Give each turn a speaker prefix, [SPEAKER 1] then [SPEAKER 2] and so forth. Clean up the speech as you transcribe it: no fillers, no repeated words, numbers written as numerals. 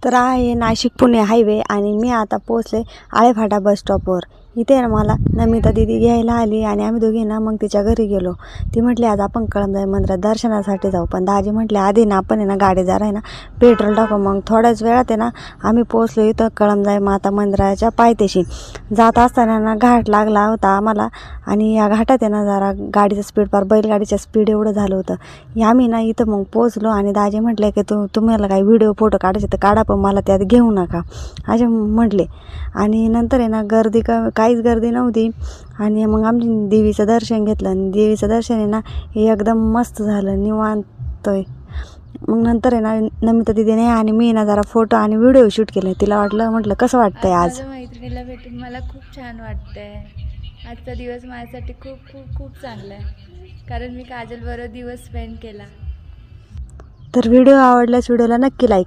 [SPEAKER 1] तर आहे नाशिक पुणे हायवे आणि मी आता पोचले आळेफाटा बस स्टॉपवर. इथे ना मला नमिता दीदी घ्यायला आली आणि आम्ही दोघी ना मग तिच्या घरी गेलो. ती म्हटली आज आपण कळमजाई मंदिरात दर्शनासाठी जाऊ, पण दाजी म्हटले आधी ना आपण आहे ना गाडीदार आहे ना पेट्रोल टाकू. मग थोड्याच वेळात आहे ना आम्ही पोचलो इथं कळमजाई माता मंदिराच्या पायथ्याशी. जात असताना ना घाट लागला होता आम्हाला आणि या घाटात आहे ना जरा गाडीचं स्पीड पार बैलगाडीचं स्पीड एवढं झालं होतं. आम्ही ना इथं मग पोचलो आणि दाजी म्हटले की तुम्हाला काही व्हिडिओ फोटो काढायचे तर काढा, पण मला त्यात घेऊ नका असे म्हटले. आणि नंतर आहे ना गर्दी काहीच गर्दी नव्हती आणि मग आम्ही देवीचं दर्शन घेतलं आणि देवीचं दर्शन आहे ना एकदम मस्त झालं, निवांत. मग नंतर आहे ना नमिता दीदीने आणि मी ना जरा फोटो आणि व्हिडिओ शूट केले. तिला म्हटलं कसं वाटतंय आज?
[SPEAKER 2] माझ्या मैत्रिणीला भेटून मला खूप छान वाटतंय. आजचा दिवस माझ्यासाठी खूप खूप खूप चांगला आहे, कारण मी काजलबरोबर दिवस स्पेंड केला.
[SPEAKER 1] तर व्हिडिओ आवडल्यास व्हिडिओला नक्की लाईक करा.